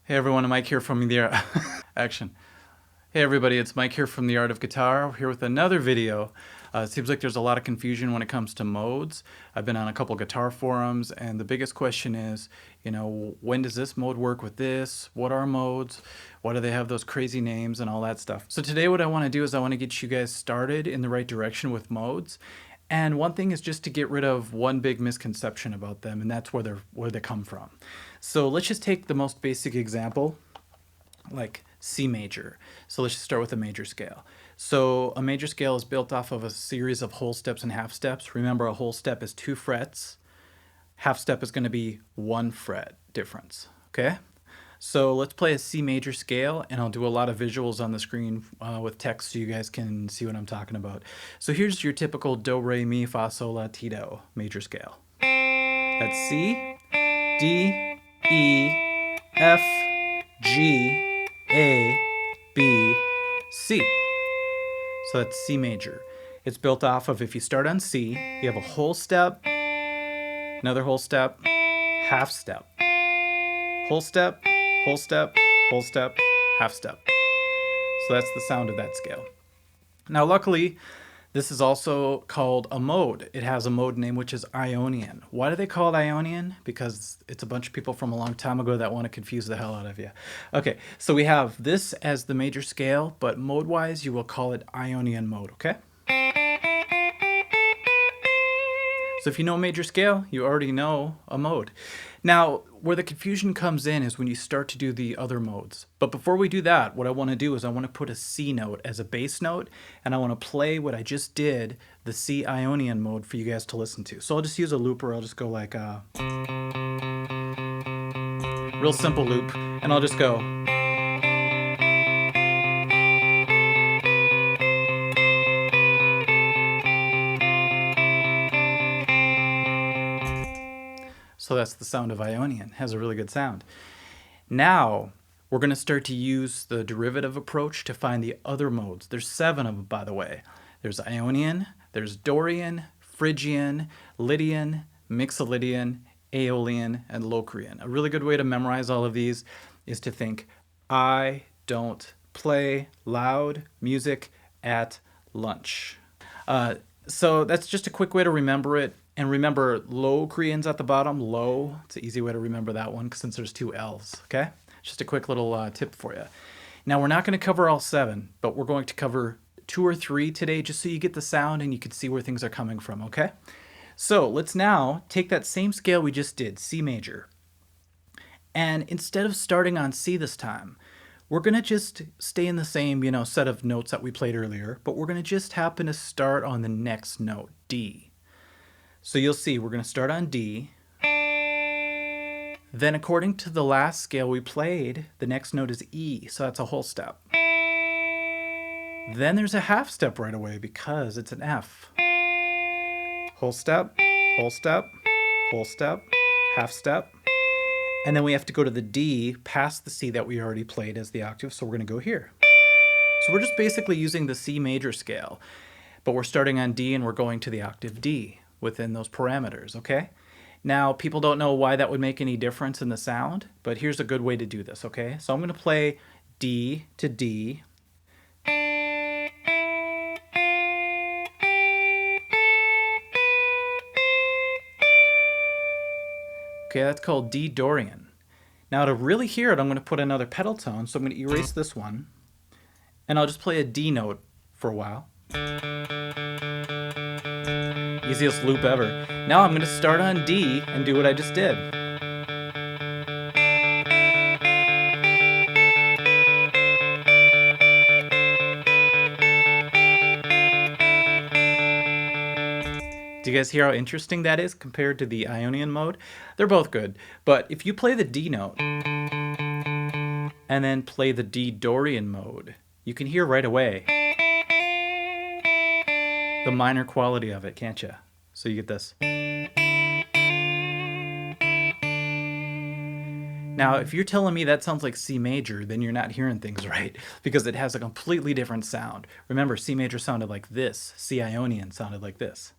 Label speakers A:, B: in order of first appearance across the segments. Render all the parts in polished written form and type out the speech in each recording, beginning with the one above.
A: Hey everyone, Mike here from the action. Hey everybody, it's Mike here from the Art of Guitar, here with another video. It seems like there's a lot of confusion when it comes to modes. I've been on a couple guitar forums, and the biggest question is, when does this mode work with this? What are modes? Why do they have those crazy names and all that stuff? So today what I want to do is I want to get you guys started in the right direction with modes. And one thing is just to get rid of one big misconception about them, and that's where they come from. So let's just take the most basic example, like C major. So let's just start with a major scale. So a major scale is built off of a series of whole steps and half steps. Remember, a whole step is 2 frets. Half step is going to be 1 fret difference. Okay? So let's play a C major scale, and I'll do a lot of visuals on the screen with text so you guys can see what I'm talking about. So here's your typical do, re, mi, fa, sol, la, ti, do major scale. That's C, D, E, F, G, A, B, C. So that's C major. It's built off of, if you start on C, you have a whole step, another whole step, half step, whole step, whole step, whole step, half step. So that's the sound of that scale. Now luckily, this is also called a mode. It has a mode name which is Ionian. Why do they call it Ionian? Because it's a bunch of people from a long time ago that want to confuse the hell out of you. Okay, so we have this as the major scale, but mode-wise you will call it Ionian mode, okay? So if you know major scale, you already know a mode. Now, where the confusion comes in is when you start to do the other modes. But before we do that, what I want to do is I want to put a C note as a bass note, and I want to play what I just did, the C Ionian mode, for you guys to listen to. So I'll just use a looper. I'll just go like a real simple loop, and I'll just go. So that's the sound of Ionian. It has a really good sound. Now, we're going to start to use the derivative approach to find the other modes. There's 7 of them, by the way. There's Ionian, there's Dorian, Phrygian, Lydian, Mixolydian, Aeolian, and Locrian. A really good way to memorize all of these is to think, I don't play loud music at lunch. So that's just a quick way to remember it. And remember, Locrian's at the bottom, low. It's an easy way to remember that one since there's 2 L's, okay? Just a quick little tip for you. Now, we're not going to cover all 7, but we're going to cover 2 or 3 today just so you get the sound and you can see where things are coming from, okay? So let's now take that same scale we just did, C major. And instead of starting on C this time, we're going to just stay in the same, set of notes that we played earlier, but we're going to just happen to start on the next note, D. So you'll see we're going to start on D. Then according to the last scale we played, the next note is E, so that's a whole step. Then there's a half step right away because it's an F. Whole step, whole step, whole step, half step. And then we have to go to the D past the C that we already played as the octave, so we're going to go here. So we're just basically using the C major scale, but we're starting on D and we're going to the octave D within those parameters, okay? Now, people don't know why that would make any difference in the sound, but here's a good way to do this, okay? So I'm going to play D to D. Okay, that's called D Dorian. Now, to really hear it, I'm going to put another pedal tone, so I'm going to erase this one, and I'll just play a D note for a while. Easiest loop ever. Now I'm going to start on D and do what I just did. Do you guys hear how interesting that is compared to the Ionian mode? They're both good, but if you play the D note and then play the D Dorian mode, you can hear right away the minor quality of it, can't you? So you get this. Now, if you're telling me that sounds like C major, then you're not hearing things right, because it has a completely different sound. Remember, C major sounded like this. C Ionian sounded like this.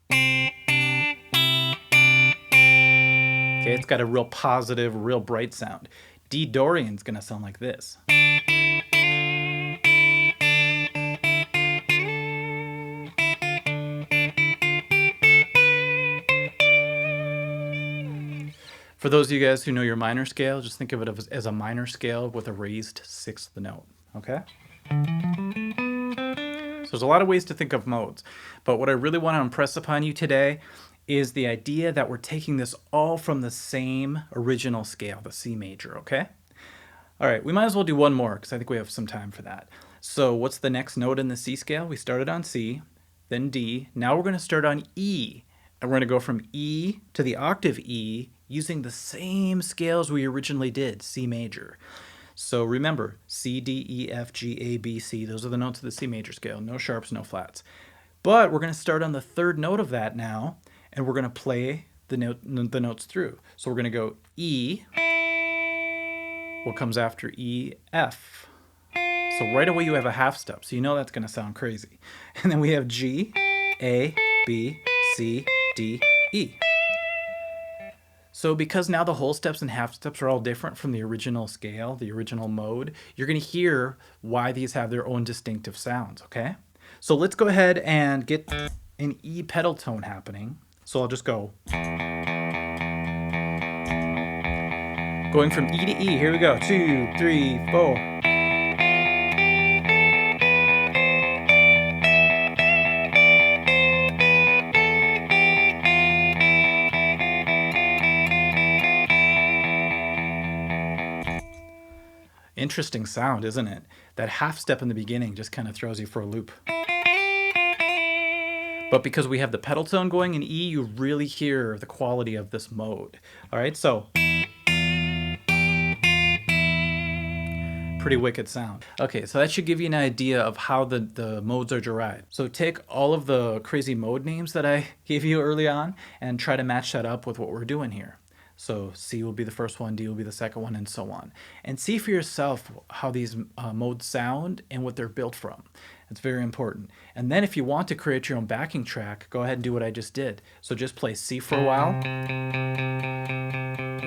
A: Okay, it's got a real positive, real bright sound. D Dorian's gonna sound like this. For those of you guys who know your minor scale, just think of it as a minor scale with a raised sixth note, okay? So there's a lot of ways to think of modes, but what I really want to impress upon you today is the idea that we're taking this all from the same original scale, the C major, okay? All right, we might as well do one more because I think we have some time for that. So what's the next note in the C scale? We started on C, then D. Now we're going to start on E, and we're going to go from E to the octave E using the same scales we originally did, C major. So remember, C, D, E, F, G, A, B, C. Those are the notes of the C major scale. No sharps, no flats. But we're going to start on the third note of that now, and we're going to play the notes through. So we're going to go E. What comes after E, F. So right away you have a half step, so you know that's going to sound crazy. And then we have G, A, B, C, D, E. So because now the whole steps and half steps are all different from the original scale, the original mode, you're going to hear why these have their own distinctive sounds, okay? So let's go ahead and get an E pedal tone happening. So I'll just go. Going from E to E, here we go. 2, 3, 4. Interesting sound, isn't it? That half step in the beginning just kind of throws you for a loop. But because we have the pedal tone going in E, you really hear the quality of this mode. All right, so pretty wicked sound. Okay, so that should give you an idea of how the modes are derived. So take all of the crazy mode names that I gave you early on and try to match that up with what we're doing here. So C will be the first one, D will be the second one, and so on. And see for yourself how these modes sound and what they're built from. It's very important. And then if you want to create your own backing track, go ahead and do what I just did. So just play C for a while,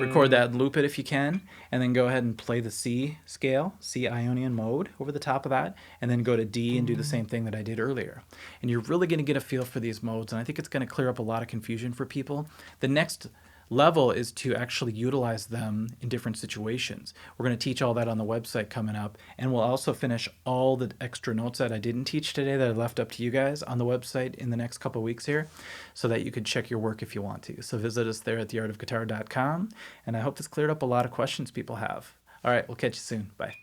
A: record that and loop it if you can, and then go ahead and play the C scale, C Ionian mode over the top of that, and then go to D and do the same thing that I did earlier. And you're really going to get a feel for these modes, and I think it's going to clear up a lot of confusion for people. The next level is to actually utilize them in different situations. We're going to teach all that on the website coming up, and we'll also finish all the extra notes that I didn't teach today that I left up to you guys on the website in the next couple weeks here, so that you could check your work if you want to. So visit us there at theartofguitar.com, and I hope this cleared up a lot of questions people have. All right, we'll catch you soon. Bye.